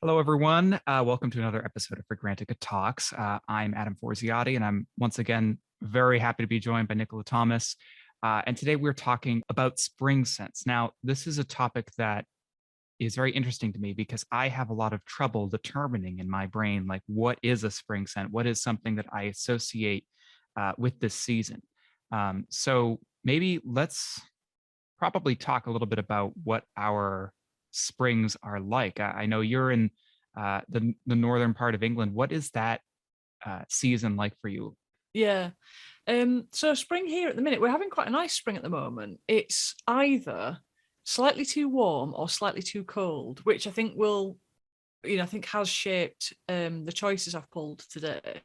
Hello, everyone. Welcome to another episode of Fragrantica Talks. I'm Adam Forziati, and I'm once again very happy to be joined by Nicola Thomas. And today we're talking about spring scents. Now, this is a topic that is very interesting to me because I have a lot of trouble determining in my brain, like, what is a spring scent? What is something that I associate with this season? So maybe let's probably talk a little bit about what our springs are like. I know you're in the northern part of England. What is that season like for you? Yeah. So spring here at the minute, we're having quite a nice spring at the moment. It's either slightly too warm or slightly too cold, which I think I think has shaped the choices I've pulled today.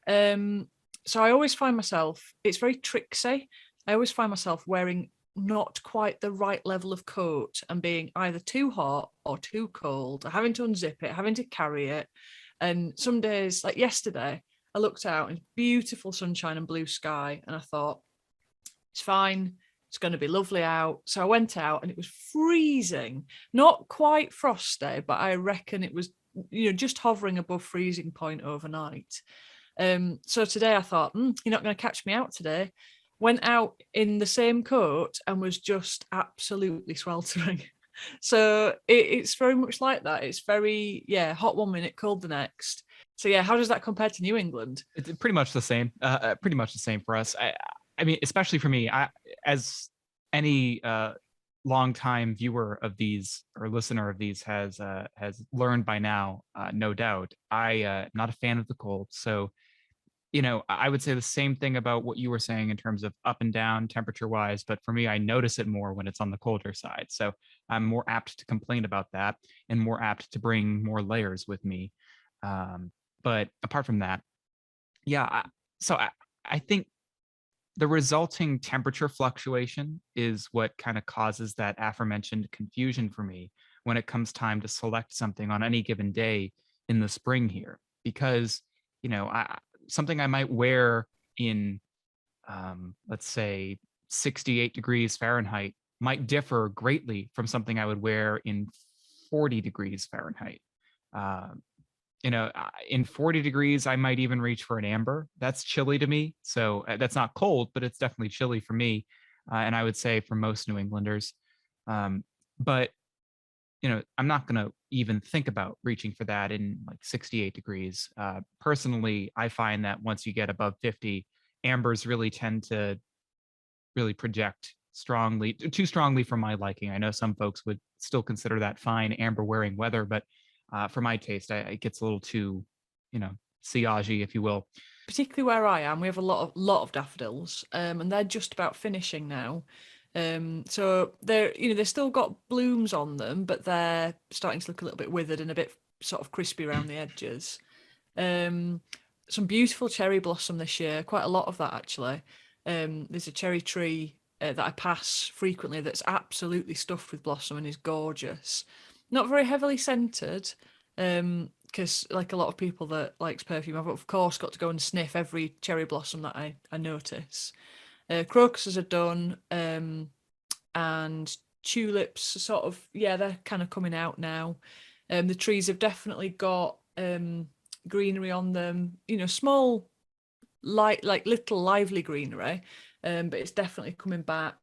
So I always find myself, it's very tricksy. I always find myself wearing not quite the right level of coat and being either too hot or too cold, having to unzip it, having to carry it. And some days, like yesterday, I looked out and beautiful sunshine and blue sky, and I thought, it's fine. It's going to be lovely out. So I went out and it was freezing, not quite frosty, but I reckon it was, just hovering above freezing point overnight. So today I thought, you're not going to catch me out today. Went out in the same coat and was just absolutely sweltering. So it's very much like that. It's very, hot one minute, cold the next. So yeah, how does that compare to New England? It's pretty much the same. Pretty much the same for us. I mean, especially for me, as any longtime viewer of these or listener of these has learned by now, no doubt, I am not a fan of the cold. So I would say the same thing about what you were saying in terms of up and down temperature wise, but for me, I notice it more when it's on the colder side. So I'm more apt to complain about that and more apt to bring more layers with me. But apart from that, yeah, I think the resulting temperature fluctuation is what kind of causes that aforementioned confusion for me when it comes time to select something on any given day in the spring here. Because, something I might wear in, let's say, 68 degrees Fahrenheit might differ greatly from something I would wear in 40 degrees Fahrenheit. Uh, in 40 degrees, I might even reach for an amber. That's chilly to me. So that's not cold, but it's definitely chilly for me. And I would say for most New Englanders. But I'm not going to even think about reaching for that in like 68 degrees. Personally, I find that once you get above 50, ambers really tend to really project strongly, too strongly for my liking. I know some folks would still consider that fine amber wearing weather, but for my taste, it gets a little too, sillage, if you will. Particularly where I am, we have a lot of daffodils, and they're just about finishing now. So they've still got blooms on them, but they're starting to look a little bit withered and a bit sort of crispy around the edges. Um, some beautiful cherry blossom this year, quite a lot of that actually. There's a cherry tree that I pass frequently that's absolutely stuffed with blossom and is gorgeous. Not very heavily scented, because like a lot of people that likes perfume, I've of course got to go and sniff every cherry blossom that I notice. Crocuses are done, and tulips sort of, they're kind of coming out now. The trees have definitely got greenery on them, small, light, like little lively greenery, but it's definitely coming back.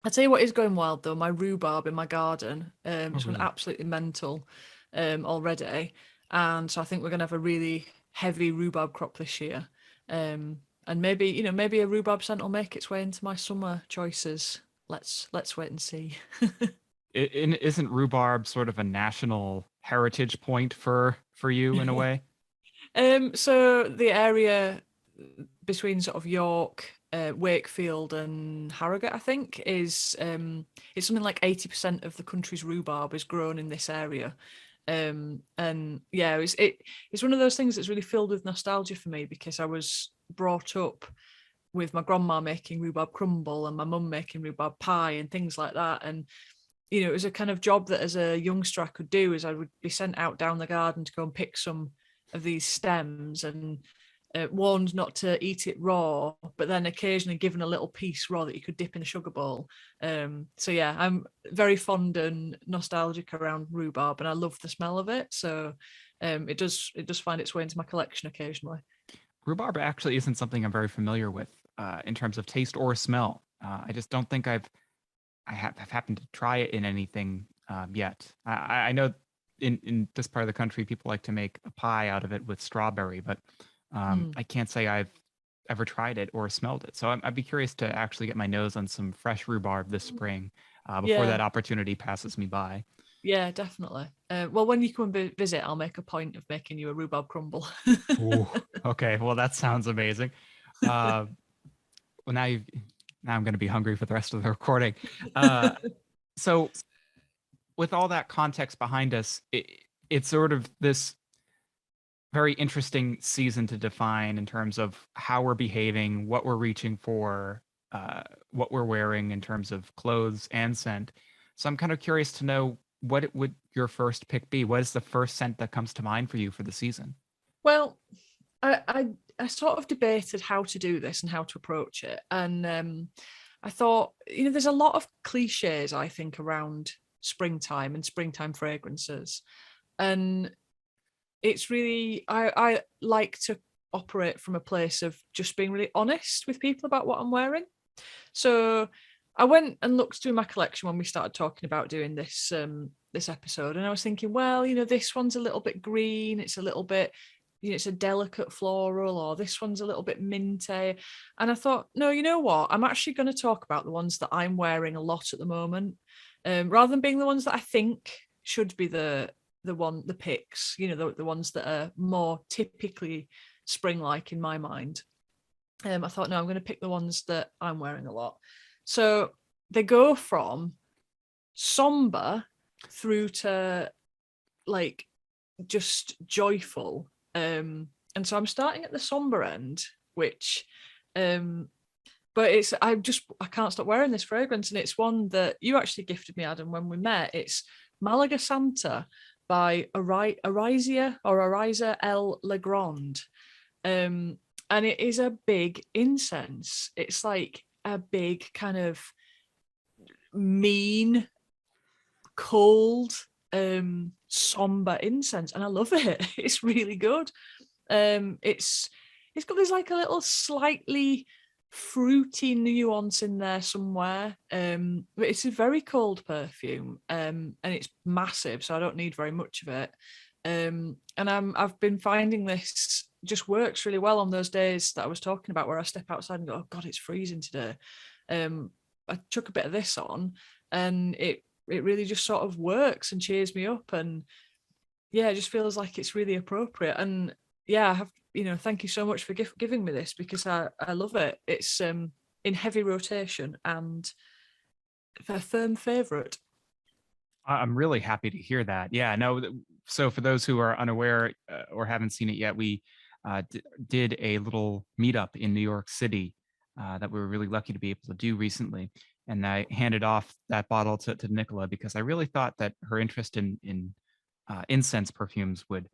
I'll tell you what is going wild though, my rhubarb in my garden. Oh, It's gone really? absolutely mental already. And so I think we're gonna have a really heavy rhubarb crop this year. And maybe a rhubarb scent will make its way into my summer choices. Let's wait and see. Isn't rhubarb sort of a national heritage point for you in a way? So the area between sort of York, Wakefield, and Harrogate, I think, is it's something like 80% of the country's rhubarb is grown in this area. And yeah, it's one of those things that's really filled with nostalgia for me because I was brought up with my grandma making rhubarb crumble and my mum making rhubarb pie and things like that. And it was a kind of job that as a youngster I could do, is I would be sent out down the garden to go and pick some of these stems and warned not to eat it raw, but then occasionally given a little piece raw that you could dip in a sugar bowl. So yeah, I'm very fond and nostalgic around rhubarb, and I love the smell of it. So it does find its way into my collection occasionally. Rhubarb actually isn't something I'm very familiar with in terms of taste or smell. I just don't think have happened to try it in anything yet. I know in this part of the country, people like to make a pie out of it with strawberry, but I can't say I've ever tried it or smelled it. So I'd be curious to actually get my nose on some fresh rhubarb this spring before Yeah, that opportunity passes me by. yeah, definitely. Well, when you come and visit, I'll make a point of making you a rhubarb crumble. Ooh, okay. Well, that sounds amazing. Uh, well, now I'm going to be hungry for the rest of the recording. Uh, so with all that context behind us, it's sort of this very interesting season to define in terms of how we're behaving, what we're reaching for, what we're wearing in terms of clothes and scent. So I'm kind of curious to know what it would your first pick be. What is the first scent that comes to mind for you for the season? Well, I sort of debated how to do this and how to approach it, and I thought, there's a lot of cliches I think around springtime and springtime fragrances, and it's really I like to operate from a place of just being really honest with people about what I'm wearing. So I went and looked through my collection when we started talking about doing this episode, and I was thinking, well, this one's a little bit green, it's a little bit, it's a delicate floral, or this one's a little bit minty. And I thought, no, you know what? I'm actually going to talk about the ones that I'm wearing a lot at the moment, rather than being the ones that I think should be the picks, the ones that are more typically spring-like in my mind. I thought, no, I'm going to pick the ones that I'm wearing a lot. So they go from somber through to like just joyful. And so I'm starting at the somber end, which but I can't stop wearing this fragrance, and it's one that you actually gifted me, Adam, when we met. It's Malaga Santa by Ariza L. Legrand. And it is a big incense. It's like a big kind of mean, cold, somber incense, and I love it. It's really good. It's got this like a little slightly fruity nuance in there somewhere. But it's a very cold perfume, and it's massive, so I don't need very much of it. And I've been finding this just works really well on those days that I was talking about, where I step outside and go, oh God, it's freezing today. I chuck a bit of this on, and it really just sort of works and cheers me up, and yeah, it just feels like it's really appropriate. And yeah, I have, thank you so much for giving me this, because I love it. It's in heavy rotation and a firm favorite. I'm really happy to hear that. Yeah, no. So for those who are unaware or haven't seen it yet, we did a little meetup in New York City that we were really lucky to be able to do recently. And I handed off that bottle to Nicola because I really thought that her interest in incense perfumes would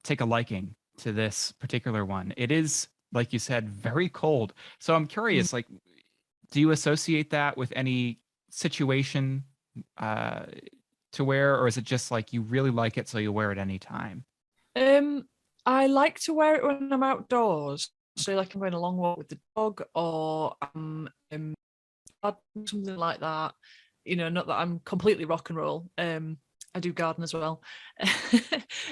take a liking to this particular one. It is, like you said, very cold. So I'm Mm. curious, like, do you associate that with any situation uh, to wear, or is it just like you really like it, so you wear it anytime? Um, I like to wear it when I'm outdoors. So like I'm going a long walk with the dog, or something like that. Not that I'm completely rock and roll. I do garden as well.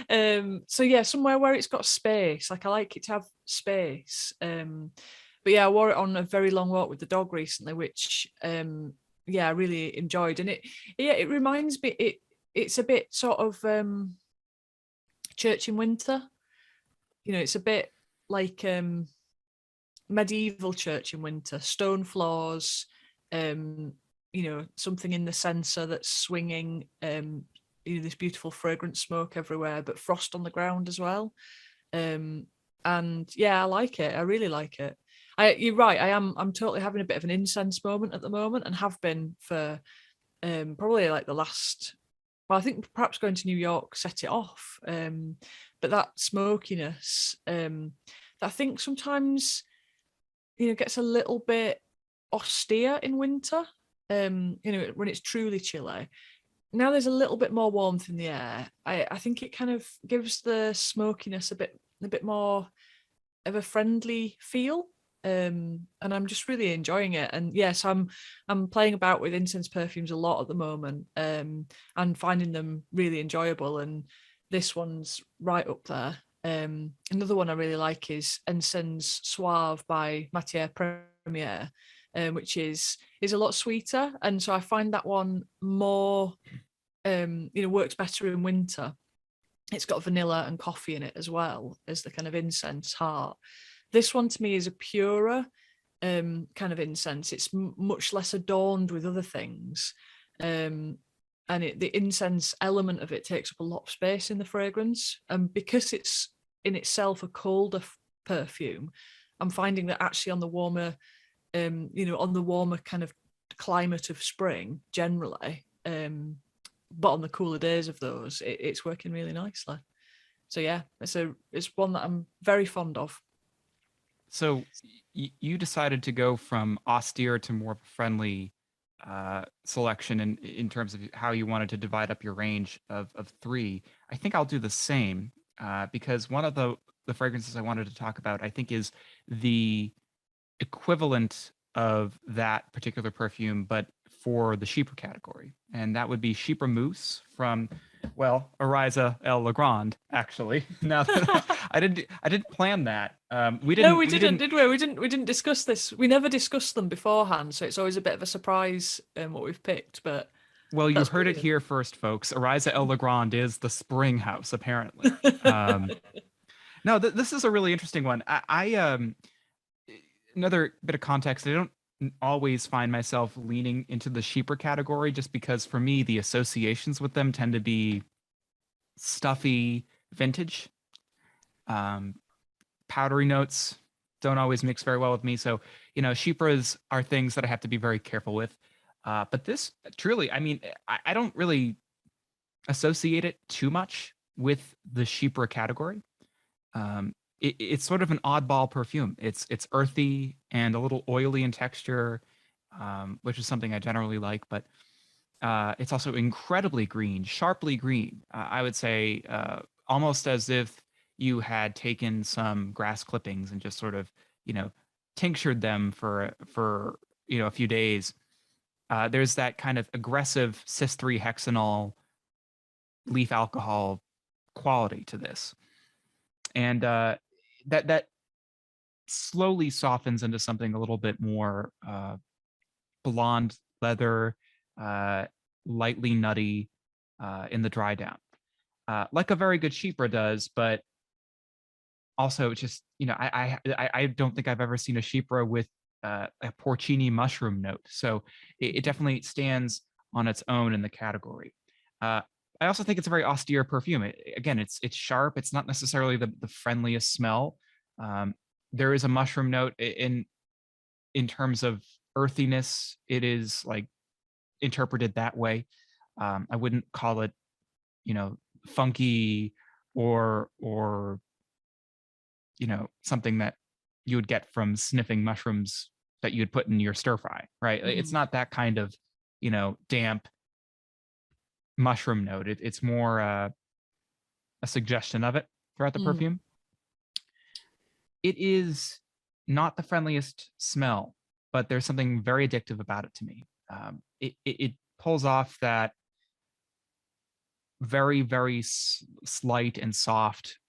So yeah, somewhere where it's got space. Like I like it to have space. But yeah, I wore it on a very long walk with the dog recently, which yeah, I really enjoyed. And it reminds me, it's a bit sort of church in winter. It's a bit like medieval church in winter, stone floors, something in the censer that's swinging, this beautiful fragrant smoke everywhere, but frost on the ground as well. And yeah, I like it. I really like it. You're right. I'm totally having a bit of an incense moment at the moment, and have been for probably like the last well, I think perhaps going to New York set it off. But that smokiness, that I think sometimes, gets a little bit austere in winter. When it's truly chilly. Now there's a little bit more warmth in the air. I think it kind of gives the smokiness a bit more of a friendly feel. And I'm just really enjoying it. And yes, I'm playing about with incense perfumes a lot at the moment, and finding them really enjoyable. And this one's right up there. Another one I really like is Incense Suave by Matière Première, which is a lot sweeter, and so I find that one more, works better in winter. It's got vanilla and coffee in it as well as the kind of incense heart. This one to me is a purer kind of incense. It's much less adorned with other things. And the incense element of it takes up a lot of space in the fragrance. And because it's in itself a colder perfume, I'm finding that actually on the warmer, on the warmer kind of climate of spring generally, but on the cooler days of those, it's working really nicely. So yeah, it's one that I'm very fond of. So you decided to go from austere to more friendly selection in terms of how you wanted to divide up your range of three. I think I'll do the same because one of the fragrances I wanted to talk about, I think, is the equivalent of that particular perfume, but for the Chypre category. And that would be Chypre Mousse from, well, Ariza El Legrand, actually. Now that I didn't plan that. No, we didn't, did we? We didn't discuss this. We never discussed them beforehand, so it's always a bit of a surprise what we've picked. But well, you heard it here first, folks. Ariza El Legrand is the spring house, apparently. No, this is a really interesting one. Another bit of context. I don't always find myself leaning into the Chypre category just because for me the associations with them tend to be stuffy vintage. Powdery notes don't always mix very well with me. So, Chypres are things that I have to be very careful with. But this truly, I mean, I don't really associate it too much with the Chypre category. It's sort of an oddball perfume. It's earthy and a little oily in texture, which is something I generally like. But it's also incredibly green, sharply green. I would say almost as if you had taken some grass clippings and just sort of, tinctured them for a few days. There's that kind of aggressive cis-3 hexanol leaf alcohol quality to this, and that slowly softens into something a little bit more blonde leather, lightly nutty in the dry down, like a very good Chypre does. But also, just I don't think I've ever seen a Chypre with a porcini mushroom note, so it definitely stands on its own in the category. I also think it's a very austere perfume. Again, it's sharp. It's not necessarily the friendliest smell. There is a mushroom note in terms of earthiness. It is like interpreted that way. I wouldn't call it, funky or something that you would get from sniffing mushrooms that you'd put in your stir fry, right? It's not that kind of, damp mushroom note. It's more a suggestion of it throughout the perfume. It is not the friendliest smell, but there's something very addictive about it to me. It pulls off that very, very slight and soft,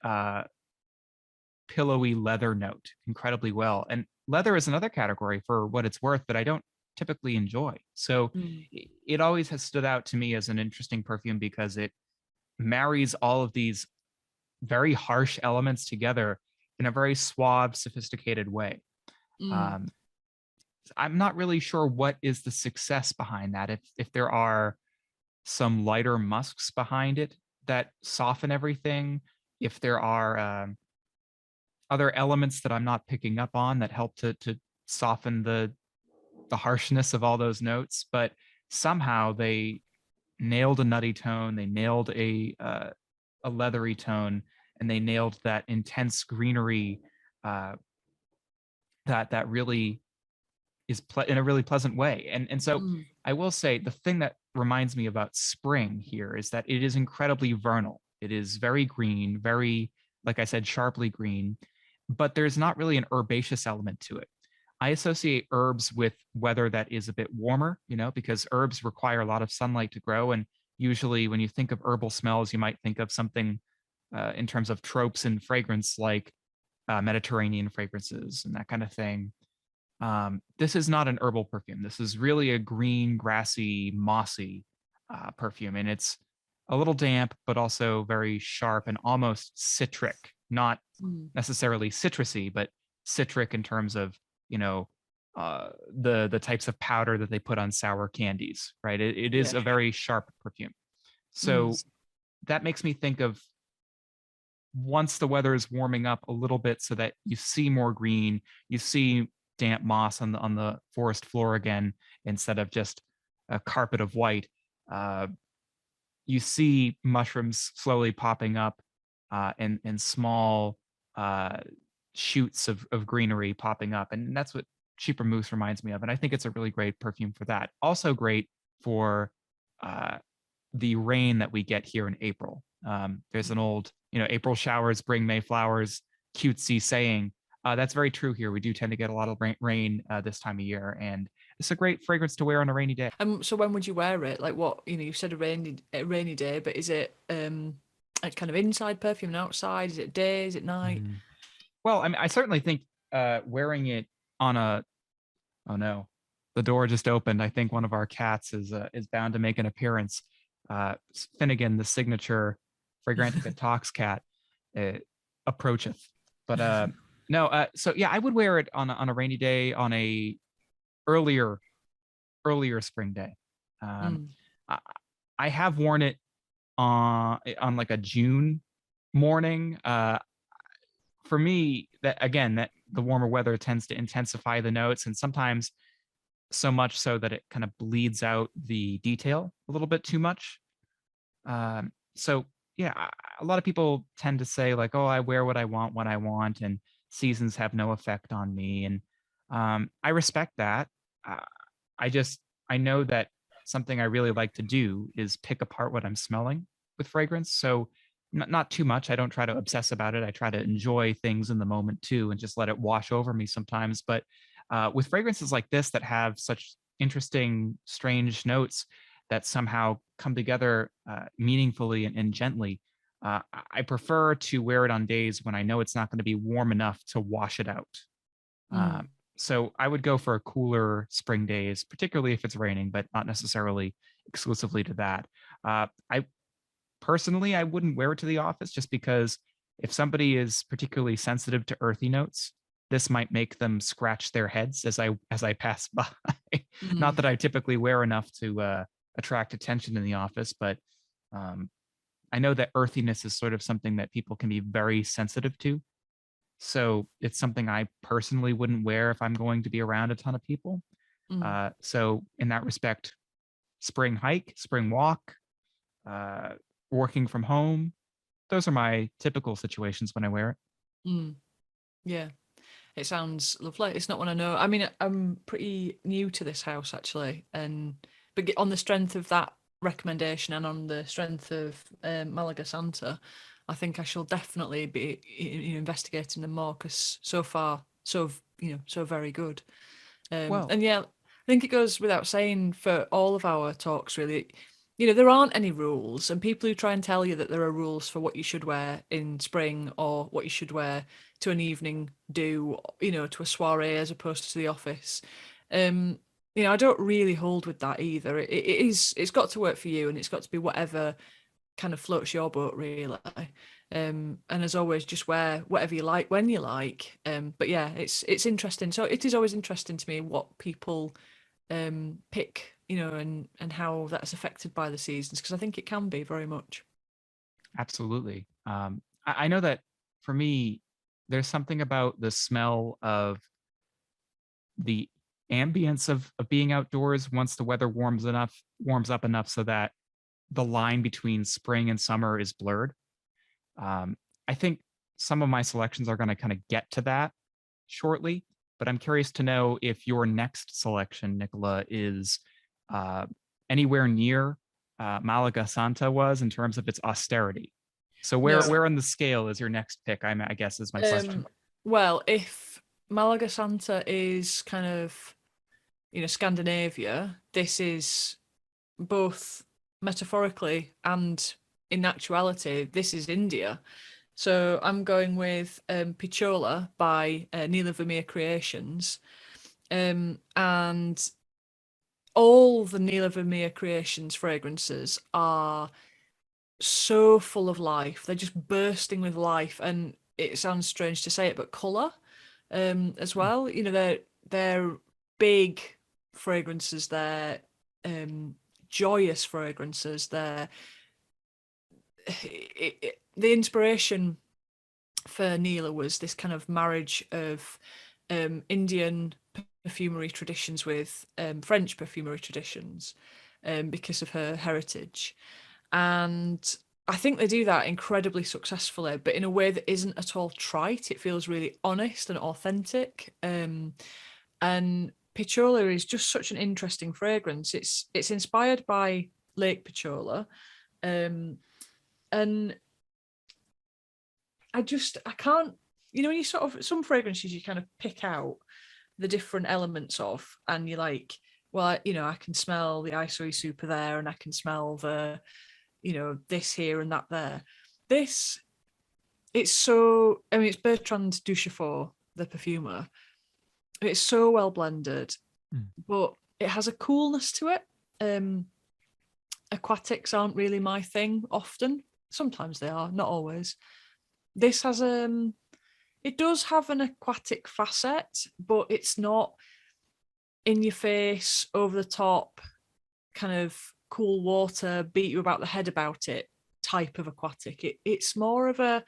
pillowy leather note incredibly well. And leather is another category, for what it's worth, that I don't typically enjoy. So it always has stood out to me as an interesting perfume because it marries all of these very harsh elements together in a very suave, sophisticated way. I'm not really sure what is the success behind that. If there are some lighter musks behind it that soften everything, if there are other elements that I'm not picking up on that help to soften the harshness of all those notes, but somehow they nailed a nutty tone, they nailed a leathery tone, and they nailed that intense greenery uh, that really is in a really pleasant way. And so Mm, I will say the thing that reminds me about spring here is that it is incredibly vernal. It is very green, very, like I said, sharply green, but there's not really an herbaceous element to it. I associate herbs with weather that is a bit warmer, because herbs require a lot of sunlight to grow. And usually, when you think of herbal smells, you might think of something in terms of tropes and fragrance, like Mediterranean fragrances and that kind of thing. This is not an herbal perfume. This is really a green, grassy, mossy perfume. And it's a little damp, but also very sharp and almost citric, not mm, necessarily citrusy, but citric in terms of, you know, the types of powder that they put on sour candies, right? It is yeah. a very sharp perfume. Mm, So that makes me think of once the weather is warming up a little bit so that you see more green, you see damp moss on the forest floor again instead of just a carpet of white. Uh, you see mushrooms slowly popping up and small uh, shoots of greenery popping up, and that's what cheaper mousse reminds me of. And I think it's a really great perfume for that. Also great for uh, the rain that we get here in April. There's an old, April showers bring May flowers, cutesy saying. That's very true here. We do tend to get a lot of rain this time of year, and it's a great fragrance to wear on a rainy day. so when would you wear it? Like what, you said a rainy day, but is it a kind of inside perfume and outside? Is it day? Is it night? Mm. Well, I mean, I certainly think wearing it on a oh no, the door just opened. I think one of our cats is bound to make an appearance. Finnegan, the signature Fragrantica Talks cat, uh, approacheth. But no, so yeah, I would wear it on a rainy day, on a earlier earlier spring day. Um, Mm, I, I have worn it on like a June morning. For me, that again, that the warmer weather tends to intensify the notes, and sometimes so much so that it kind of bleeds out the detail a little bit too much. So yeah, a lot of people tend to say like, "Oh, I wear what I want when I want, and seasons have no effect on me." And I respect that. Uh, I just I know that something I really like to do is pick apart what I'm smelling with fragrance. So not too much. I don't try to obsess about it. I try to enjoy things in the moment too, and just let it wash over me sometimes. But with fragrances like this that have such interesting, strange notes that somehow come together meaningfully and gently, I prefer to wear it on days when I know it's not going to be warm enough to wash it out. mm, So I would go for cooler spring days, particularly if it's raining, but not necessarily exclusively to that. I personally, I wouldn't wear it to the office just because if somebody is particularly sensitive to earthy notes, this might make them scratch their heads as I pass by. Not mm, that I typically wear enough to attract attention in the office, but um, I know that earthiness is sort of something that people can be very sensitive to. So it's something I personally wouldn't wear if I'm going to be around a ton of people. mm. So in that respect, spring hike, spring walk, uh, working from home, those are my typical situations when I wear it. Mm. Yeah, it sounds lovely. It's not one I know. I mean, I'm pretty new to this house actually, and but on the strength of that recommendation and on the strength of Malaga Santa, I think I shall definitely be investigating them more because so far so very good. Well, And yeah, I think it goes without saying for all of our talks, really, there aren't any rules. And people who try and tell you that there are rules for what you should wear in spring or what you should wear to an evening do, to a soiree as opposed to the office. Um, I don't really hold with that either. It's got to work for you and it's got to be whatever kind of floats your boat, really. And as always, just wear whatever you like when you like. But yeah, it's interesting. So it is always interesting to me what people pick, and how that's affected by the seasons, because I think it can be very much. absolutely. I know that for me, there's something about the smell of the ambience of being outdoors once the weather warms up enough so that the line between spring and summer is blurred. I think some of my selections are going to kind of get to that shortly, but I'm curious to know if your next selection, Nicola, is uh, anywhere near Malaga Santa was in terms of its austerity. So where No. where on the scale is your next pick? I guess is my question. Well, if Malaga Santa is kind of, Scandinavia, this is both metaphorically and in actuality, this is India. So I'm going with Pichola by Neela Vermeer Creations. And all the Neela Vermeer Creations fragrances are so full of life. They're just bursting with life. And it sounds strange to say it, but colour as Mm. well. They're big fragrances. They're joyous fragrances. The inspiration for Neela was this kind of marriage of Indian perfumery traditions with French perfumery traditions because of her heritage. And I think they do that incredibly successfully, but in a way that isn't at all trite. It feels really honest and authentic. And Pichola is just such an interesting fragrance. It's inspired by Lake Pichola. And I can't, when you sort of, some fragrances you kind of pick out the different elements of, and you're like, well, I can smell the isoe super there, and I can smell the, this here and that there. This, it's so, I mean, it's Bertrand Duchefort, the perfumer. It's so well blended, Mm. but it has a coolness to it. Aquatics aren't really my thing often. Sometimes they are, not always. This has it does have an aquatic facet, but it's not in your face, over the top, kind of cool water, beat you about the head about it type of aquatic. It's more of a,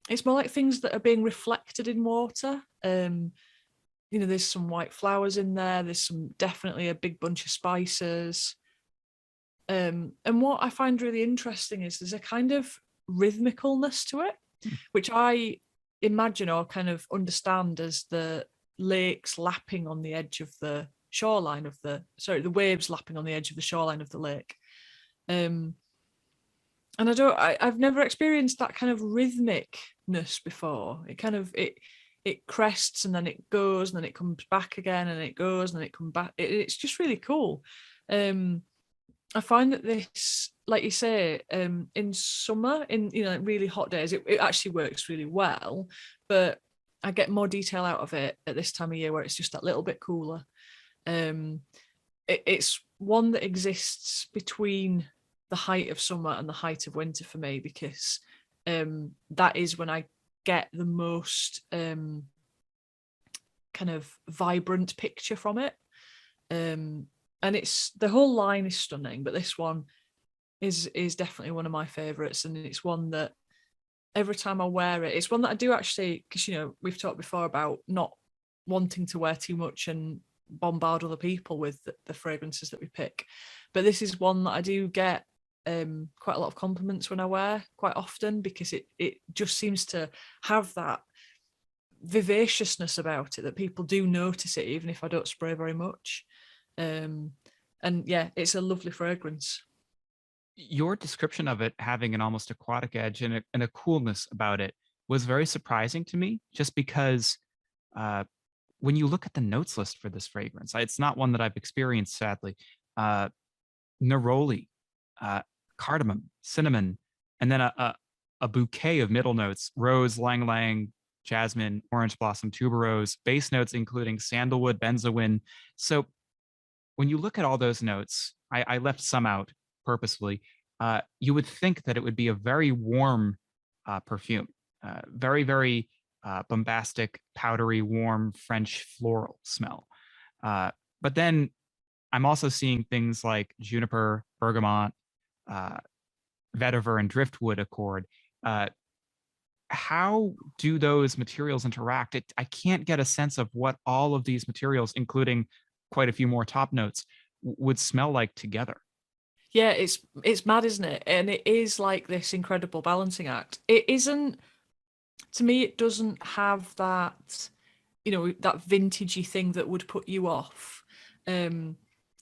it's more like things that are being reflected in water. There's some white flowers in there. There's some, definitely a big bunch of spices. And what I find really interesting is there's a kind of rhythmicalness to it, which I imagine or kind of understand as the lakes lapping on the edge of the shoreline of the waves lapping on the edge of the shoreline of the lake. And I've never experienced that kind of rhythmicness before. It crests and then it goes and then it comes back again and it goes and then it comes back. It's just really cool. I find that this, like you say, in summer, in really hot days, it actually works really well. But I get more detail out of it at this time of year where it's just that little bit cooler. It's one that exists between the height of summer and the height of winter for me, because that is when I get the most kind of vibrant picture from it. And it's, the whole line is stunning, but this one is definitely one of my favorites, and it's one that every time I wear it, it's one that I do actually, because we've talked before about not wanting to wear too much and bombard other people with the fragrances that we pick, but this is one that I do get quite a lot of compliments when I wear quite often, because it just seems to have that vivaciousness about it that people do notice it even if I don't spray very much. And yeah, it's a lovely fragrance. Your description of it having an almost aquatic edge and a coolness about it was very surprising to me, just because when you look at the notes list for this fragrance, it's not one that I've experienced, sadly. Neroli, cardamom, cinnamon, and then a bouquet of middle notes: rose, lang lang, jasmine, orange blossom, tuberose, base notes including sandalwood, benzoin. So when you look at all those notes, I left some out purposefully. You would think that it would be a very warm perfume, very, very bombastic, powdery, warm French floral smell. But then I'm also seeing things like juniper, bergamot, uh, vetiver, and driftwood accord. How do those materials interact? I can't get a sense of what all of these materials, including quite a few more top notes, would smell like together. Yeah, it's mad, isn't it? And it is like this incredible balancing act. It isn't, to me, it doesn't have that, that vintagey thing that would put you off. Um,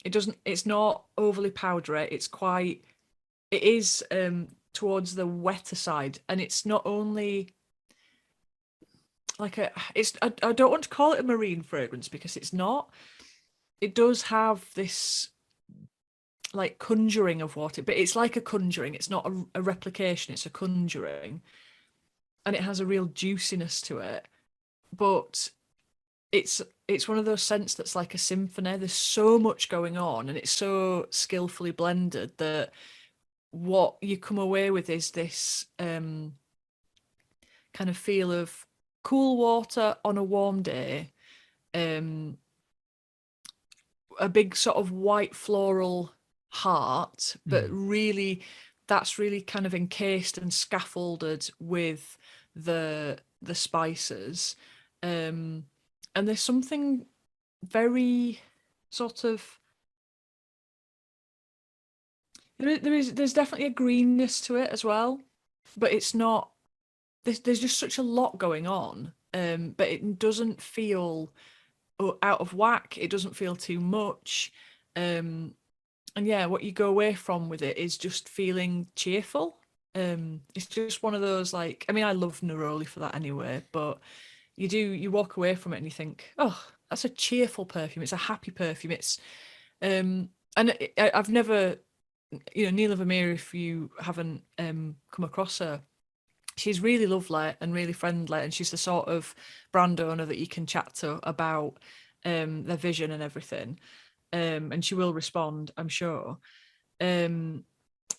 it doesn't, it's not overly powdery. It is towards the wetter side. And it's not only like I don't want to call it a marine fragrance because it's not. It does have this like conjuring of water, but it's like a conjuring. It's not a replication, it's a conjuring. And it has a real juiciness to it. But it's one of those scents that's like a symphony. There's so much going on and it's so skillfully blended that what you come away with is this kind of feel of cool water on a warm day, um, a big sort of white floral heart, but Mm. really that's really kind of encased and scaffolded with the spices. And there's something very sort of there's definitely a greenness to it as well, but it's not there's just such a lot going on. But it doesn't feel out of whack. It doesn't feel too much. Um, and yeah, what you go away from with it is just feeling cheerful. It's just one of those like, I mean, I love neroli for that anyway, but you walk away from it and you think, oh, that's a cheerful perfume. It's a happy perfume. And I've never, Neela Vermeer, if you haven't come across her, she's really lovely and really friendly, and she's the sort of brand owner that you can chat to about their vision and everything. And she will respond, I'm sure. Um,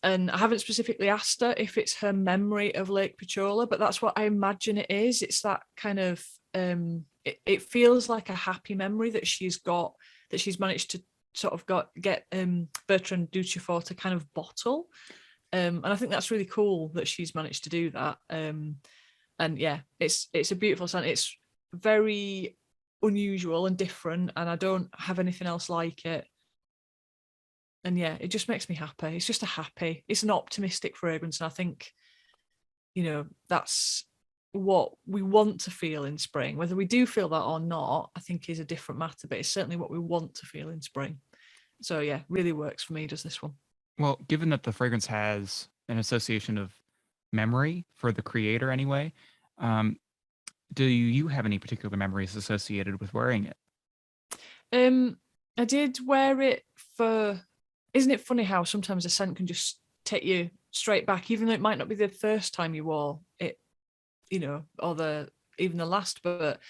and I haven't specifically asked her if it's her memory of Lake Pichola, but that's what I imagine it is. It's that kind of it feels like a happy memory that she's got, that she's managed to sort of get Bertrand Duchefort to kind of bottle. And I think that's really cool that she's managed to do that. And yeah, it's a beautiful scent. It's very unusual and different, and I don't have anything else like it. And yeah, it just makes me happy. It's just it's an optimistic fragrance, and I think that's what we want to feel in spring. Whether we do feel that or not, I think is a different matter, but it's certainly what we want to feel in spring. So yeah, really works for me, does this one. Well, given that the fragrance has an association of memory for the creator anyway, um, do you have any particular memories associated with wearing it? I did wear it for. Isn't it funny how sometimes a scent can just take you straight back, even though it might not be the first time you wore it, or even the last. But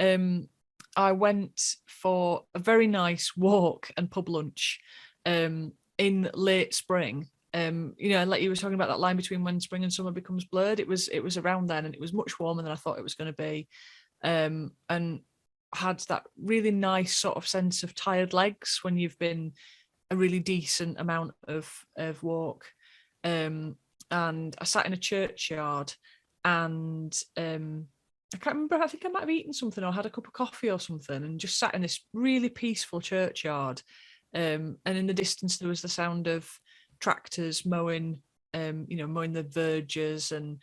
I went for a very nice walk and pub lunch in late spring. Like you were talking about that line between when spring and summer becomes blurred. It was around then, and it was much warmer than I thought it was going to be. And had that really nice sort of sense of tired legs when you've been a really decent amount of walk. And I sat in a churchyard, and I can't remember, I think I might have eaten something or had a cup of coffee or something, and just sat in this really peaceful churchyard. And in the distance there was the sound of tractors mowing, mowing the verges, and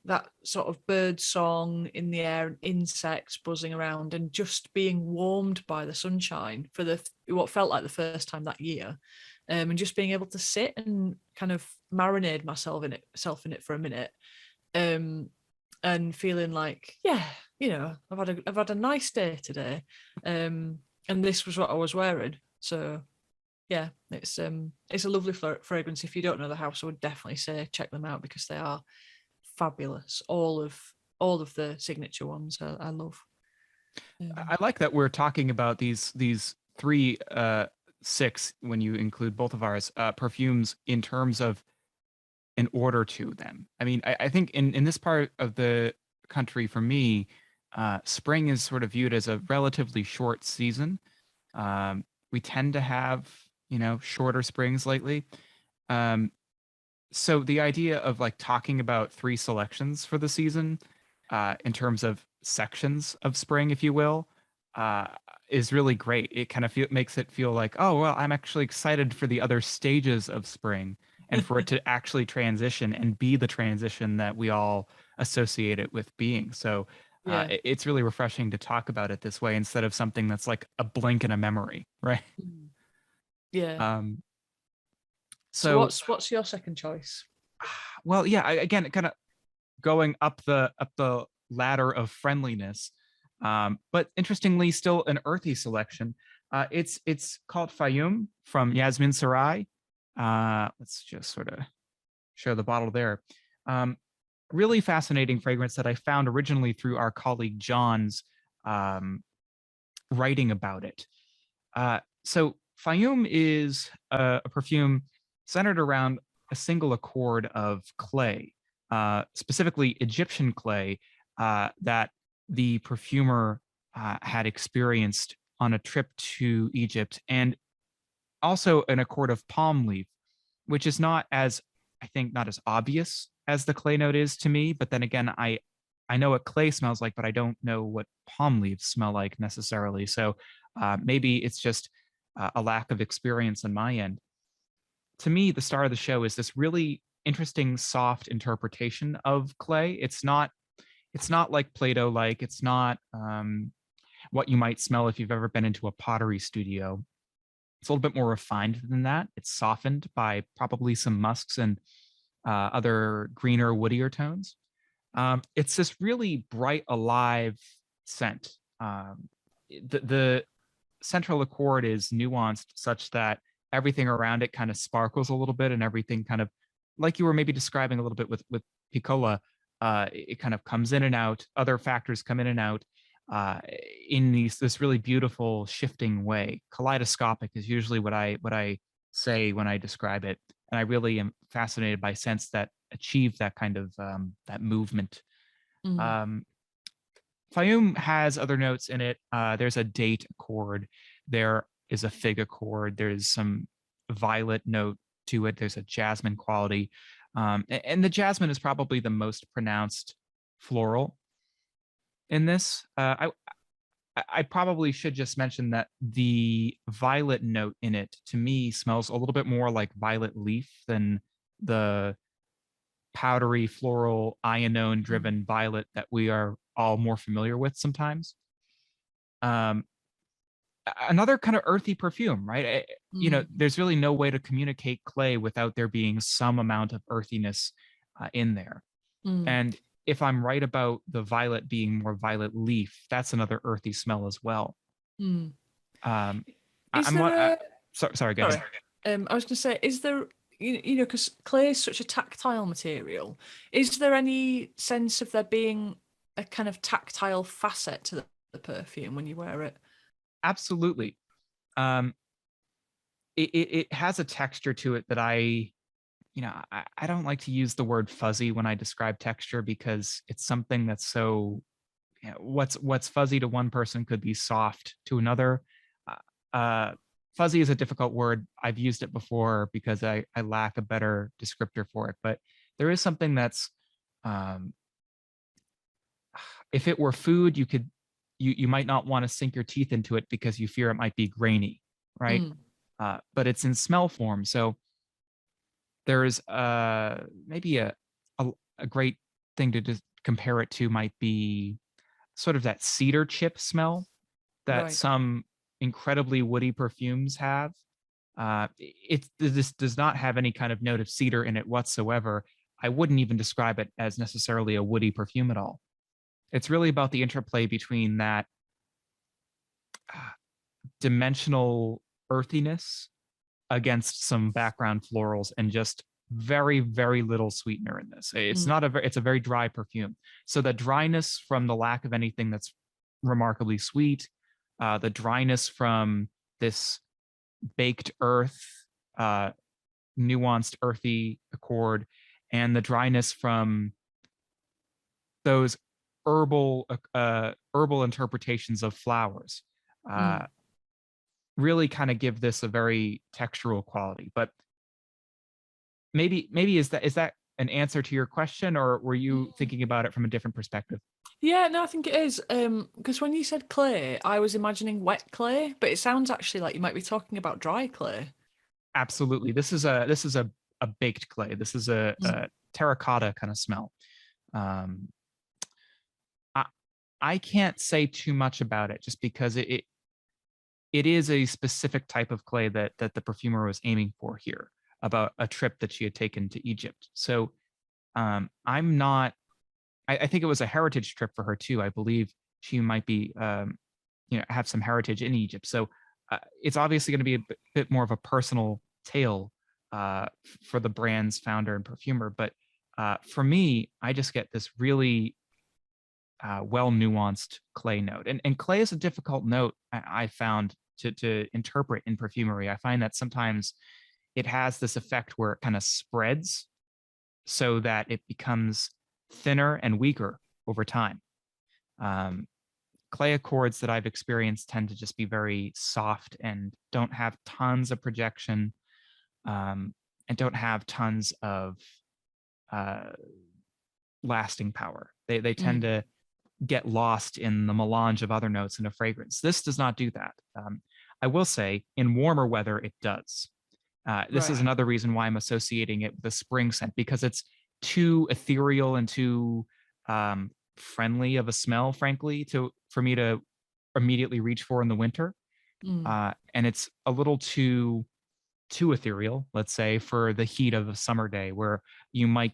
that sort of bird song in the air, and insects buzzing around, and just being warmed by the sunshine for what felt like the first time that year. And just being able to sit and kind of marinate myself in it for a minute, and feeling like, yeah, I've had a nice day today, and this was what I was wearing. So yeah, it's a lovely fragrance. If you don't know the house, I would definitely say check them out because they are fabulous. All of the signature ones I love. I like that we're talking about these three six when you include both of ours perfumes in terms of an order to them. I mean, I think in this part of the country, for me, spring is sort of viewed as a relatively short season. We tend to have, shorter springs lately. So the idea of like talking about three selections for the season, in terms of sections of spring, if you will, uh, is really great. It kind of makes it feel like, oh, well, I'm actually excited for the other stages of spring and for it to actually transition and be the transition that we all associate it with being. So Yeah. it's really refreshing to talk about it this way instead of something that's like a blink in a memory, right? Mm. Yeah. Um, So so, what's your second choice? well, yeah, again, kind of going up the ladder of friendliness, but interestingly, still an earthy selection. It's called Fayum from Yasmin Sarai. Let's just sort of show the bottle there. Um, Really fascinating fragrance that I found originally through our colleague John's um, writing about it. So Fayum is a perfume centered around a single accord of clay, specifically Egyptian clay, that the perfumer had experienced on a trip to Egypt, and also an accord of palm leaf, which is not as, I think, not as obvious as the clay note is to me. But then again, I know what clay smells like, but I don't know what palm leaves smell like necessarily. So maybe it's just a lack of experience on my end. To me, the star of the show is this really interesting, soft interpretation of clay. It's not like Play-Doh like. It's not what you might smell if you've ever been into a pottery studio. It's a little bit more refined than that. It's softened by probably some musks and other greener, woodier tones. It's this really bright, alive scent. The central accord is nuanced such that everything around it kind of sparkles a little bit, and everything kind of, like you were maybe describing a little bit with Piccola, it kind of comes in and out. Other factors come in and out uh, in this really beautiful shifting way. Kaleidoscopic is usually what I say when I describe it, and I really am fascinated by scents that achieve that kind of that movement. Mm. Um, Fayum has other notes in it. There's a date accord. There is a fig accord. There's some violet note to it. There's a jasmine quality. And the jasmine is probably the most pronounced floral in this. I probably should just mention that the violet note in it to me smells a little bit more like violet leaf than the powdery floral ionone Mm. driven violet that we are all more familiar with sometimes. Um, Another kind of earthy perfume, right? Mm. There's really no way to communicate clay without there being some amount of earthiness in there. Mm. And if I'm right about the violet being more violet leaf, that's another earthy smell as well. Mm. Um, Is I'm there a sorry, go sorry? ahead. I was going to say, is there because clay is such a tactile material, is there any sense of there being a kind of tactile facet to the perfume when you wear it? Absolutely. Um, it has a texture to it that I don't like to use the word fuzzy when I describe texture because it's something that's so, what's fuzzy to one person could be soft to another. Uh, Fuzzy is a difficult word. I've used it before because I lack a better descriptor for it, but there is something that's, um, if it were food, you might not want to sink your teeth into it because you fear it might be grainy, right? Mm. But it's in smell form, so there's maybe a great thing to just compare it to might be sort of that cedar chip smell that Right. some incredibly woody perfumes have. This does not have any kind of note of cedar in it whatsoever. I wouldn't even describe it as necessarily a woody perfume at all. It's really about the interplay between that uh, dimensional earthiness against some background florals and just very, very little sweetener in this. Mm. It's a very dry perfume. So the dryness from the lack of anything that's remarkably sweet, the dryness from this baked earth, uh, nuanced earthy accord, and the dryness from those herbal interpretations of flowers. Mm. Uh, Really kind of give this a very textural quality. But maybe is that an answer to your question, or were you thinking about it from a different perspective? Yeah, no, I think it is. Because when you said clay, I was imagining wet clay, but it sounds actually like you might be talking about dry clay. Absolutely. This is a baked clay. This is a Mm. terracotta kind of smell. Um, I, I can't say too much about it just because it is a specific type of clay that the perfumer was aiming for here about a trip that she had taken to Egypt. So I'm not. I think it was a heritage trip for her too. I believe she might be, have some heritage in Egypt. So it's obviously going to be a bit more of a personal tale for the brand's founder and perfumer. But for me, I just get this really well nuanced clay note, and clay is a difficult note I found to interpret in perfumery. I find that sometimes it has this effect where it kind of spreads so that it becomes thinner and weaker over time. Um, Clay accords that I've experienced tend to just be very soft and don't have tons of projection, um, and don't have tons of uh, lasting power. They tend Mm. to get lost in the melange of other notes in a fragrance. This does not do that. I will say, in warmer weather, it does. This is Right. another reason why I'm associating it with the spring scent because it's too ethereal and too friendly of a smell, frankly, to for me to immediately reach for in the winter. Mm. And it's a little too ethereal, let's say, for the heat of a summer day, where you might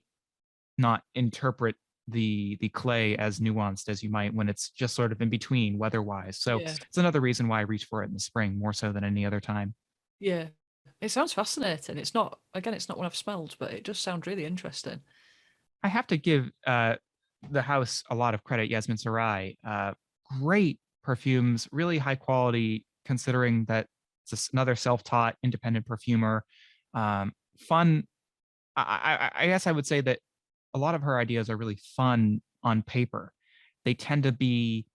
not interpret the clay as nuanced as you might when it's just sort of in between weather-wise. So Yeah. it's another reason why I reach for it in the spring more so than any other time. Yeah. It sounds fascinating. It's not, again, it's not one I've smelled, but it does sound really interesting. I have to give the house a lot of credit, Yasmin Sarai. Great perfumes, really high quality, considering that it's another self-taught independent perfumer. Fun. I guess I would say that a lot of her ideas are really fun on paper. They tend to be,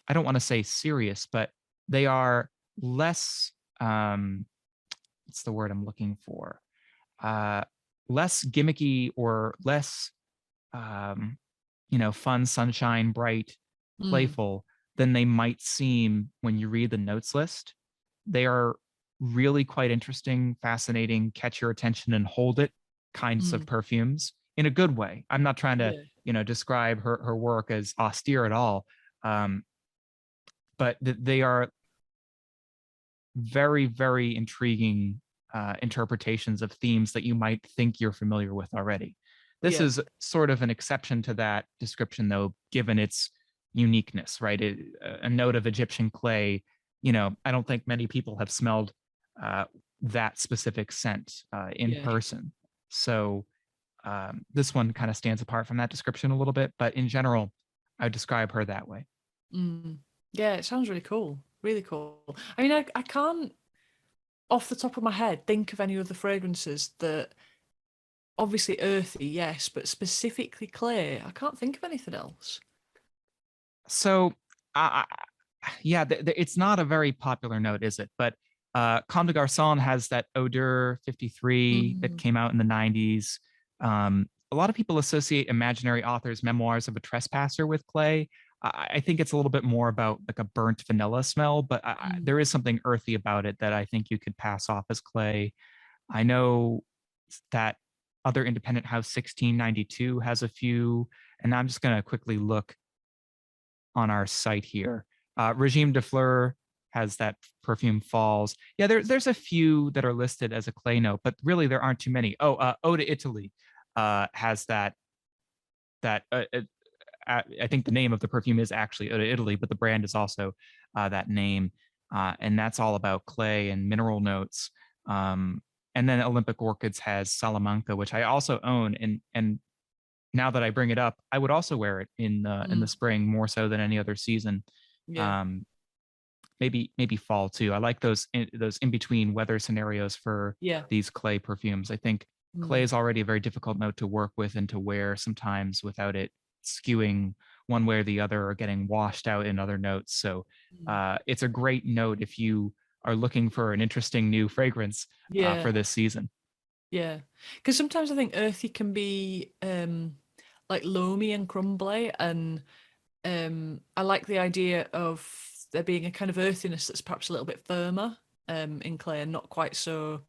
I don't want to say serious, but they are less, what's the word I'm looking for? Uh, Less gimmicky or less um, fun, sunshine, bright, Mm. playful than they might seem when you read the notes list. They are really quite interesting, fascinating, catch your attention and hold it kinds of Mm. perfumes in a good way. I'm not trying to, Yeah. describe her work as austere at all. Um, but they are very, very intriguing interpretations of themes that you might think you're familiar with already. This Yeah. is sort of an exception to that description, though, given its uniqueness, right? A note of Egyptian clay, I don't think many people have smelled uh, that specific scent in Yeah. person. So this one kind of stands apart from that description a little bit, but in general, I would describe her that way. Mm. Yeah, it sounds really cool. Really cool. I mean, I can't, off the top of my head, think of any other fragrances that obviously earthy, yes, but specifically clay. I can't think of anything else. So, yeah, it's not a very popular note, is it? But Comme des Garçons has that Odeur 53 that Mm. came out in the 90s. A lot of people associate Imaginary Author's Memoirs of a Trespasser with clay. I think it's a little bit more about like a burnt vanilla smell, but Mm. there is something earthy about it that I think you could pass off as clay. I know that other independent house 1692 has a few, and I'm just going to quickly look on our site here. Regime de Fleur has that perfume Falls. Yeah, there's a few that are listed as a clay note, but really there aren't too many. Oh, Eau de Italy has that. I think the name of the perfume is actually Eau de Italy, but the brand is also that name, and that's all about clay and mineral notes. Um, and then Olympic Orchids has Salamanca, which I also own, and now that I bring it up, I would also wear it in the Mm. spring more so than any other season. Yeah. Um, maybe fall too. I like those in between weather scenarios for Yeah. these clay perfumes. I think clay Mm. is already a very difficult note to work with and to wear sometimes without it skewing one way or the other or getting washed out in other notes. So Mm. it's a great note if you are looking for an interesting new fragrance Yeah. for this season. Yeah. Because sometimes I think earthy can be like loamy and crumbly, and I like the idea of there being a kind of earthiness that's perhaps a little bit firmer in clay and not quite so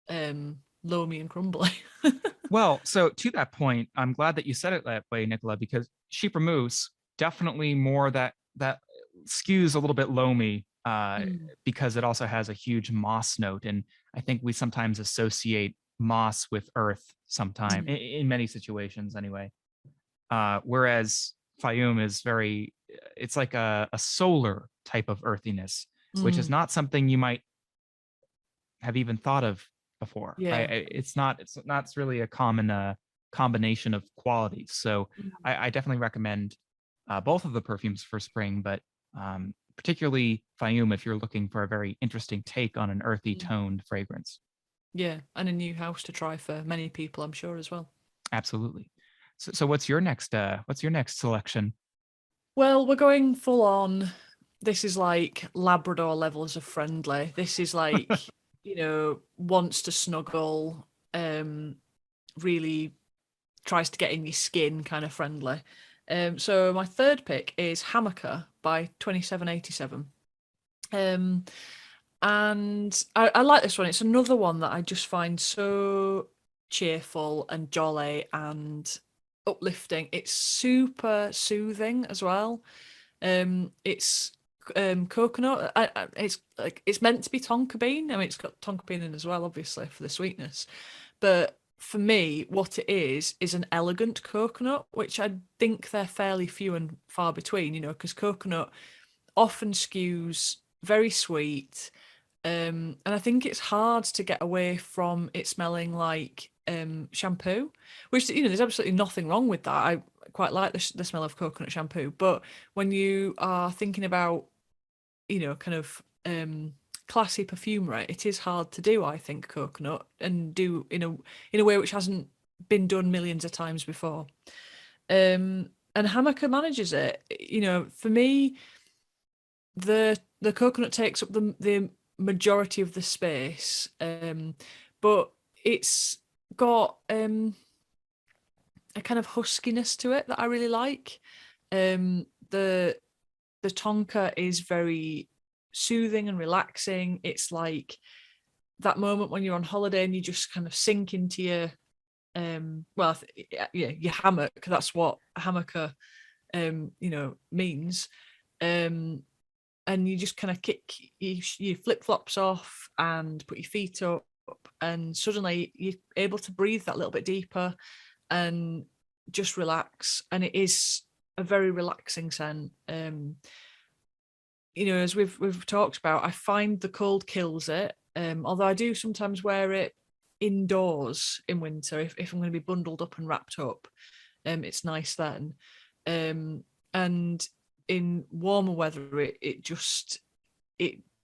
loamy and crumbly. Well, so to that point, I'm glad that you said it that way, Nicola, because Chypre Mousse definitely more that skews a little bit loamy Mm, because it also has a huge moss note, and I think we sometimes associate moss with earth sometime mm, in many situations anyway. Whereas Fayum is very, it's like a solar type of earthiness, which is mm, not something you might have even thought of before, right? yeah. It's not really a common combination of qualities. So Mm, I definitely recommend both of the perfumes for spring, but particularly Fayum if you're looking for a very interesting take on an earthy mm. toned fragrance. Yeah, and a new house to try for many people, I'm sure, as well. Absolutely. So what's your next selection? Well, we're going full on. This is like Labrador levels of friendly. This is like, wants to snuggle, really tries to get in your skin kind of friendly. So my third pick is Hammocker by 2787. Um, and I like this one. It's another one that I just find so cheerful and jolly and uplifting. It's super soothing as well. It's coconut. It's like it's meant to be tonka bean. I mean, it's got tonka bean in as well, obviously for the sweetness. But for me, what it is an elegant coconut, which I think they're fairly few and far between. Because coconut often skews very sweet, and I think it's hard to get away from it smelling like shampoo, which there's absolutely nothing wrong with that. I quite like the smell of coconut shampoo, but when you are thinking about kind of classy perfumery, it is hard to do. I think coconut and do in a way which hasn't been done millions of times before. And Hammaker manages it. For me, the coconut takes up the majority of the space, but it's got a kind of huskiness to it that I really like. The tonka is very soothing and relaxing. It's like that moment when you're on holiday and you just kind of sink into your yeah, your hammock. That's what a hammocker means. Um, and you just kind of kick your flip flops off and put your feet up, and suddenly you're able to breathe that little bit deeper and just relax. And it is a very relaxing scent. As we've talked about, I find the cold kills it. Although I do sometimes wear it indoors in winter if I'm going to be bundled up and wrapped up. It's nice then. And in warmer weather, it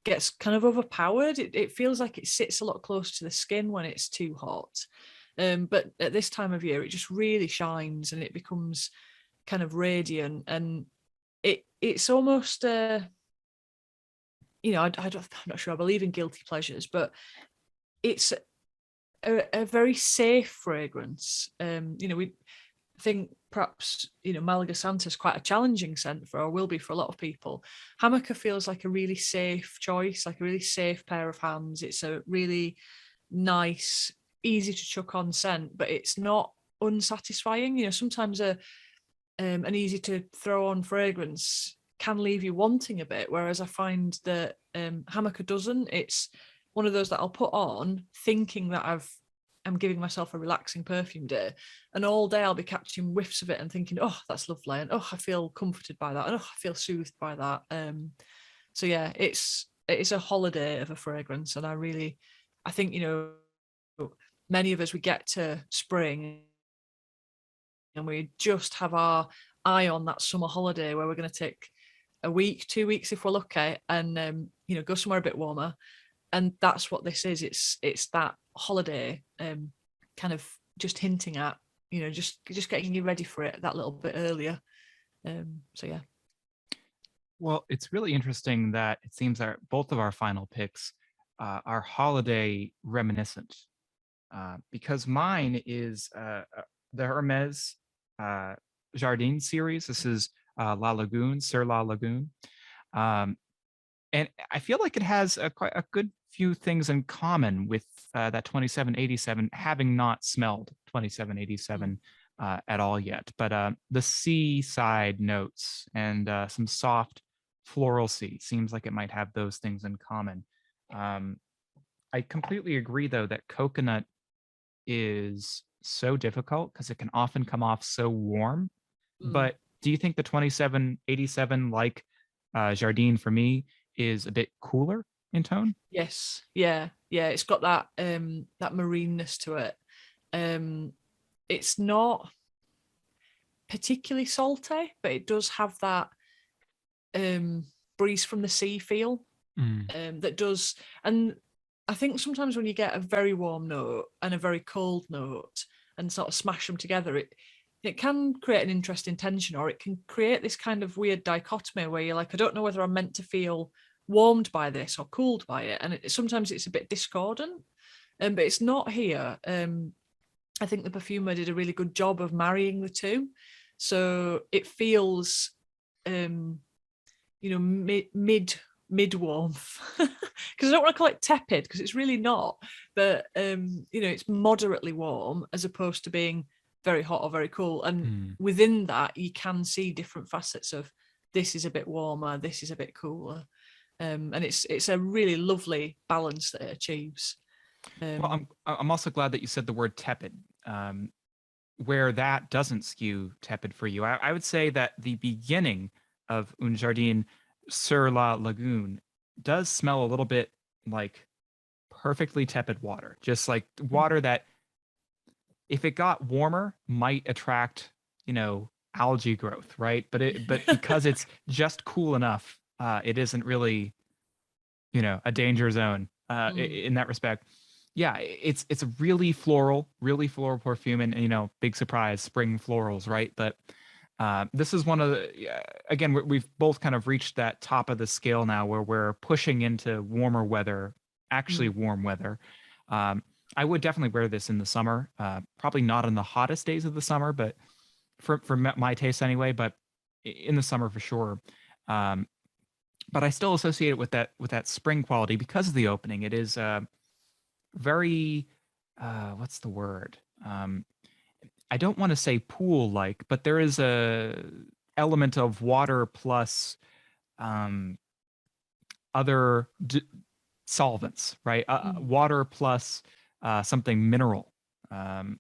gets kind of overpowered. It feels like it sits a lot closer to the skin when it's too hot. But at this time of year, it just really shines and it becomes kind of radiant. And it's almost I'm not sure I believe in guilty pleasures, but it's a very safe fragrance. We think perhaps Malaga Santa is quite a challenging scent for, or will be for a lot of people. Hammocker feels like a really safe choice, like a really safe pair of hands. It's a really nice, easy to chuck on scent, but it's not unsatisfying. Sometimes an easy to throw on fragrance can leave you wanting a bit, whereas I find that Hammocker doesn't. It's one of those that I'll put on thinking that I'm giving myself a relaxing perfume day, and all day I'll be catching whiffs of it and thinking, oh, that's lovely, and oh, I feel comforted by that, and oh, I feel soothed by that. So yeah, it's a holiday of a fragrance, and I think many of us, we get to spring and we just have our eye on that summer holiday where we're going to take a week, 2 weeks if we're lucky, and go somewhere a bit warmer. And that's what this is. It's that holiday, kind of just hinting at, just getting you ready for it that little bit earlier. So yeah. Well, it's really interesting that it seems that both of our final picks are holiday reminiscent, because mine is the Hermes Jardin series. This is La Lagune, Sur La Lagune. Um, and I feel like it has quite a good few things in common with that 2787, having not smelled Mm. 2787 at all yet. But the seaside notes and some soft floral sea seems like it might have those things in common. Um, I completely agree, though, that coconut is so difficult because it can often come off so warm. Mm. But do you think the 2787, like Jardine for me, is a bit cooler in tone? Yes, yeah, yeah. It's got that that marineness to it. Um, it's not particularly salty, but it does have that um breeze from the sea feel. Mm, That does, and I think sometimes when you get a very warm note and a very cold note and sort of smash them together, it can create an interesting tension, or it can create this kind of weird dichotomy where you're like, I don't know whether I'm meant to feel warmed by this or cooled by it, and sometimes it's a bit discordant. But it's not here. I think the perfumer did a really good job of marrying the two, so it feels um, mid warmth, because I don't want to call it tepid because it's really not, but it's moderately warm as opposed to being very hot or very cool, and mm. within that you can see different facets of this is a bit warmer, this is a bit cooler, and it's a really lovely balance that it achieves. Well, um I'm also glad that you said the word tepid. Where that doesn't skew tepid for you, I would say that the beginning of Un Jardin sur la Lagune does smell a little bit like perfectly tepid water, just like water that if it got warmer might attract, algae growth, right? But because it's just cool enough, it isn't really, a danger zone Mm, in that respect. Yeah, it's a really floral perfume, and big surprise, spring florals, right? But this is one of the again, we've both kind of reached that top of the scale now where we're pushing into warmer weather, actually mm, warm weather. Um, I would definitely wear this in the summer, probably not in the hottest days of the summer, but for my taste anyway. But in the summer for sure. Um, but I still associate it with that spring quality because of the opening. It is very what's the word? I don't want to say pool like, but there is a element of water plus um, other solvents, right? mm, Water plus something mineral. Um,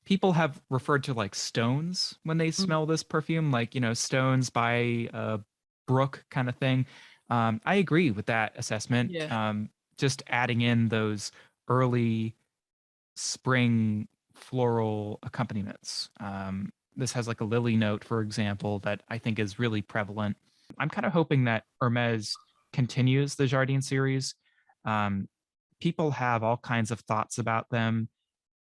People have referred to like stones when they mm. smell this perfume, like stones by a brook kind of thing. I agree with that assessment. Yeah, Just adding in those early spring floral accompaniments. This has like a lily note, for example, that I think is really prevalent. I'm kind of hoping that Hermes continues the Jardin series. Um, People have all kinds of thoughts about them,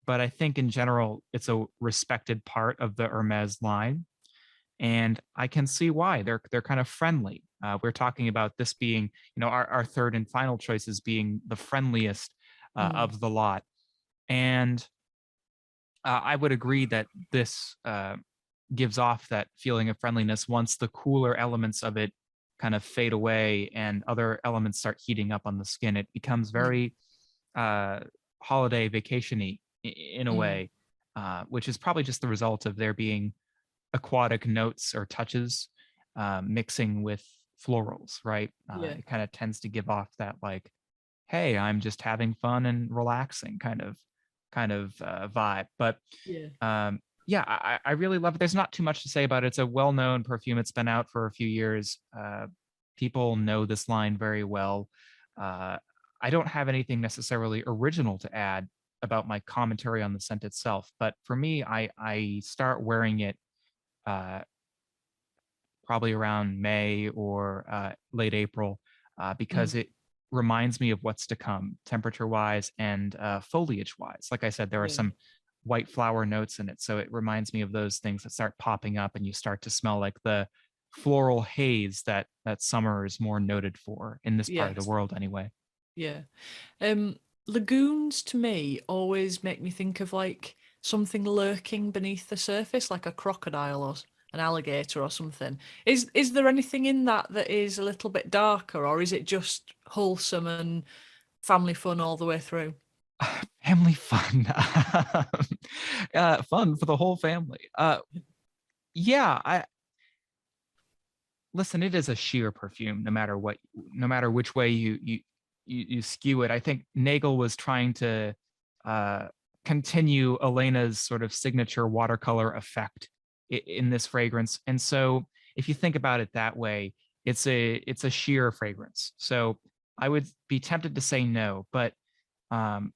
but I think in general, it's a respected part of the Hermes line. And I can see why they're kind of friendly. We're talking about this being, our third and final choices being the friendliest mm, of the lot. And I would agree that this gives off that feeling of friendliness once the cooler elements of it kind of fade away and other elements start heating up on the skin. It becomes mm, very uh, holiday vacationy in a mm. way, which is probably just the result of there being aquatic notes or touches mixing with florals, right? Yeah, It kind of tends to give off that like, hey, I'm just having fun and relaxing kind of vibe. But yeah, yeah, I really love it. There's not too much to say about it. It's a well-known perfume. It's been out for a few years. People know this line very well. Uh, I don't have anything necessarily original to add about my commentary on the scent itself, but for me, I start wearing it uh, probably around May or late April, mm, because it reminds me of what's to come, temperature wise and foliage wise. Like I said, there are yeah. some white flower notes in it. So it reminds me of those things that start popping up and you start to smell like the floral haze that summer is more noted for in this part of the Yes, world anyway. yeah. Um, Lagoons to me always make me think of like something lurking beneath the surface, like a crocodile or an alligator or something. Is there anything in that that is a little bit darker, or is it just wholesome and family fun all the way through? Family fun. Fun for the whole family. Yeah, I listen, it is a sheer perfume, no matter which way you skew it. I think Nagel was trying to uh, continue Elena's sort of signature watercolor effect in this fragrance, and so if you think about it that way, it's a sheer fragrance. So I would be tempted to say no, but um,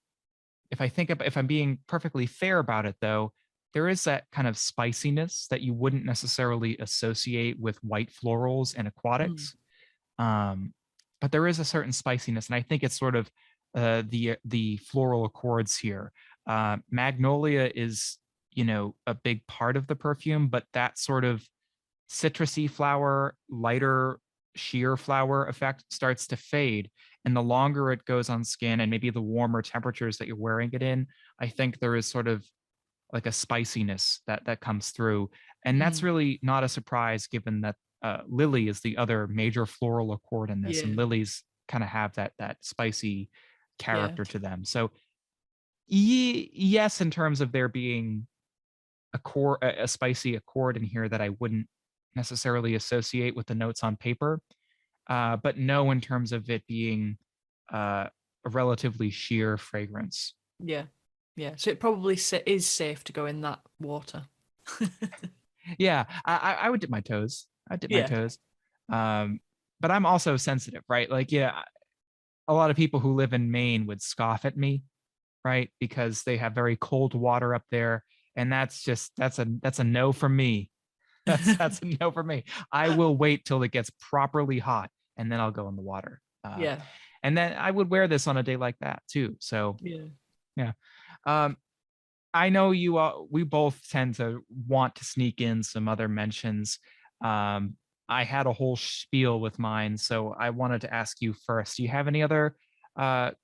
if I'm being perfectly fair about it, though, there is that kind of spiciness that you wouldn't necessarily associate with white florals and Mm. aquatics. Um, but there is a certain spiciness, and I think it's sort of the floral accords here. Magnolia is, you know, a big part of the perfume, but that sort of citrusy flower, lighter sheer flower effect starts to fade. And the longer it goes on skin and maybe the warmer temperatures that you're wearing it in, I think there is sort of like a spiciness that comes through. And that's Mm. really not a surprise given that lily is the other major floral accord in this, and Yeah, lilies kind of have that spicy yeah, character to them. So yes, in terms of there being a spicy accord in here that I wouldn't necessarily associate with the notes on paper, but no, in terms of it being a relatively sheer fragrance. yeah, yeah. So it probably is safe to go in that water. Yeah, I would dip my toes. I'd dip my Yeah. toes. Um, but I'm also sensitive, right? Like, yeah, a lot of people who live in Maine would scoff at me, right? Because they have very cold water up there, and that's a no from me. That's a no for me. I will wait till it gets properly hot and then I'll go in the water. Yeah, And then I would wear this on a day like that too. So yeah. yeah. Um, I know you we both tend to want to sneak in some other mentions. Um, I had a whole spiel with mine, so I wanted to ask you first. Do you have any other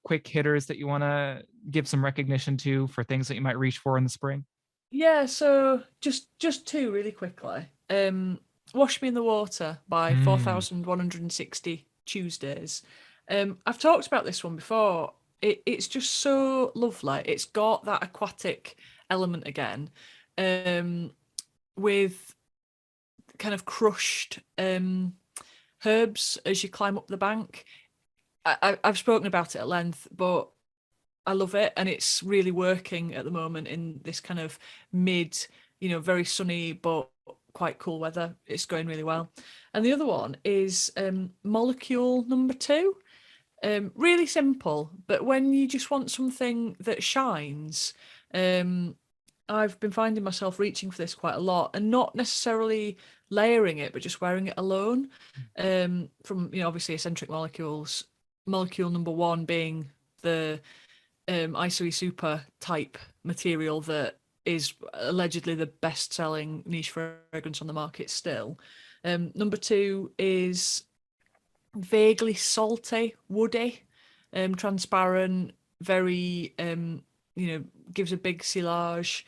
quick hitters that you want to give some recognition to for things that you might reach for in the spring? Yeah, so just two really quickly. Wash Me in the Water by Mm. 4160 Tuesdays. I've talked about this one before. It's just so lovely. It's got that aquatic element again, um, with kind of crushed herbs as you climb up the bank. I've spoken about it at length, but I love it, and it's really working at the moment in this kind of mid, very sunny but quite cool weather. It's going really well. And the other one is Molecule Number Two. Really simple, but when you just want something that shines, um, I've been finding myself reaching for this quite a lot, and not necessarily layering it, but just wearing it alone. From obviously eccentric molecules. Molecule number one being the ISOE Super type material that is allegedly the best selling niche fragrance on the market still. Number two is vaguely salty, woody, transparent, very, gives a big silage.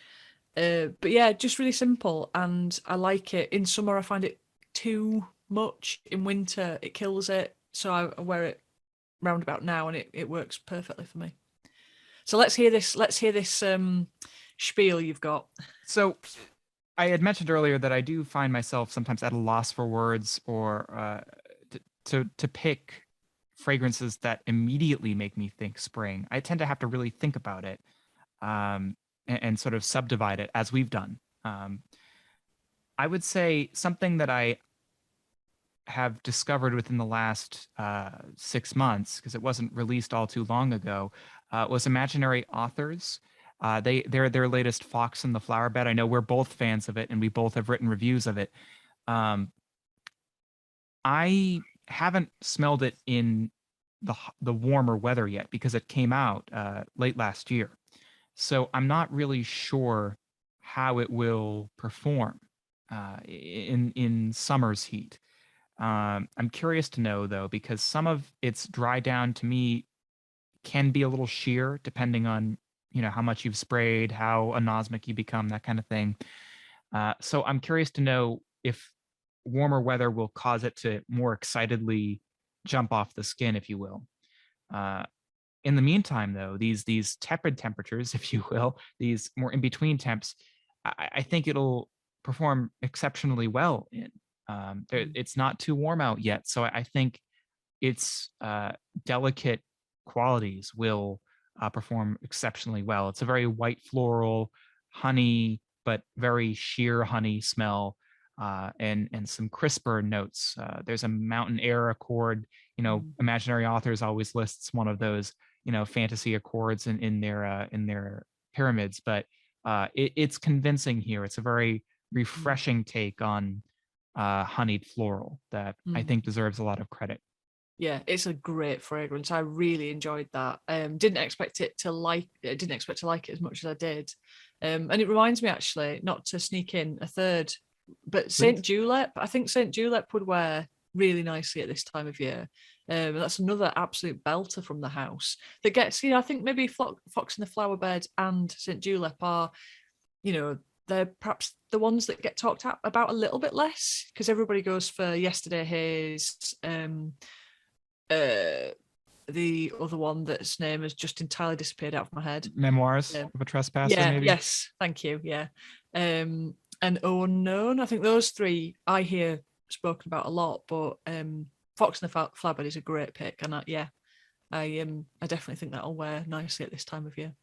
But yeah, just really simple. And I like it. In summer, I find it too much. In winter, it kills it. So I wear it round about now, and it works perfectly for me. So let's hear this. Let's hear this spiel you've got. So I had mentioned earlier that I do find myself sometimes at a loss for words or to pick fragrances that immediately make me think spring. I tend to have to really think about it and sort of subdivide it as we've done. I would say something that I have discovered within the last 6 months, because it wasn't released all too long ago, was Imaginary Authors. They're their latest Fox in the Flower Bed. I know we're both fans of it, and we both have written reviews of it. Um, I haven't smelled it in the warmer weather yet because it came out late last year. So I'm not really sure how it will perform in summer's heat. I'm curious to know though, because some of its dry down to me can be a little sheer depending on how much you've sprayed, how anosmic you become, that kind of thing. So I'm curious to know if warmer weather will cause it to more excitedly jump off the skin, if you will. Uh, in the meantime, though, these tepid temperatures, if you will, these more in between temps, I think it'll perform exceptionally well in. Mm, It's not too warm out yet, so I think its delicate qualities will perform exceptionally well. It's a very white floral, honey, but very sheer honey smell, and some crisper notes. There's a mountain air accord. mm, Imaginary Authors always lists one of those fantasy accords in their pyramids, but it's convincing here. It's a very mm, refreshing take on honeyed floral that I mm. think deserves a lot of credit. Yeah, it's a great fragrance. I really enjoyed that. Didn't expect to like it as much as I did. And it reminds me, actually, not to sneak in a third, but Saint Please. Julep. I think Saint Julep would wear really nicely at this time of year. And that's another absolute belter from the house that gets, I think maybe Fox and the Flower Bed and Saint Julep are, you know, they're perhaps the ones that get talked about a little bit less because everybody goes for Yesterday Haze, uh, the other one that's name has just entirely disappeared out of my head. Memoirs of a Trespasser, Yeah, maybe. yes, thank you. Yeah. And Unknown. I think those three I hear spoken about a lot, but Fox and the Flowerbird is a great pick, and I definitely think that'll wear nicely at this time of year.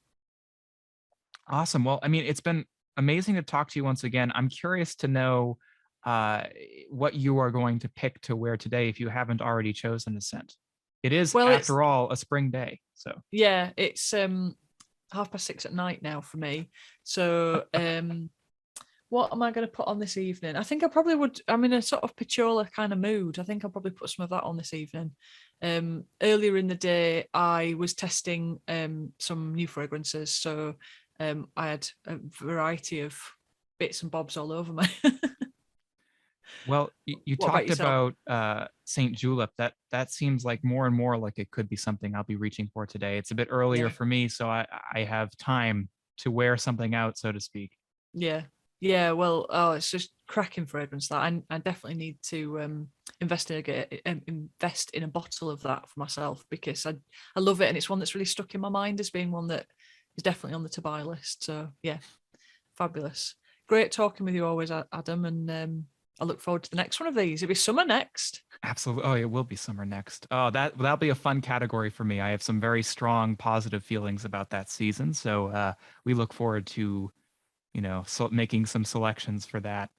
Awesome. Well, I mean, it's been amazing to talk to you once again. I'm curious to know uh, what you are going to pick to wear today if you haven't already chosen a scent. It is, Well, it's after all, a spring day. So, yeah, it's 6:30 at night now for me. So what am I going to put on this evening? I think I probably would. I'm in a sort of patchouli kind of mood. I think I'll probably put some of that on this evening. Earlier in the day, I was testing some new fragrances, so I had a variety of bits and bobs all over my. well, you What about talked yourself? about Saint Julep. That seems like more and more like it could be something I'll be reaching for today. It's a bit earlier Yeah, for me, so I have time to wear something out, so to speak. yeah, yeah. Well, oh, it's just cracking fragrance that I definitely need to invest in a bottle of that for myself because I love it and it's one that's really stuck in my mind as being one that is definitely on the to buy list. So yeah, fabulous. Great talking with you always, Adam, and I look forward to the next one of these. It'll be summer next. Absolutely. Oh, it will be summer next. Oh, that'll be a fun category for me. I have some very strong positive feelings about that season. So we look forward to, making some selections for that.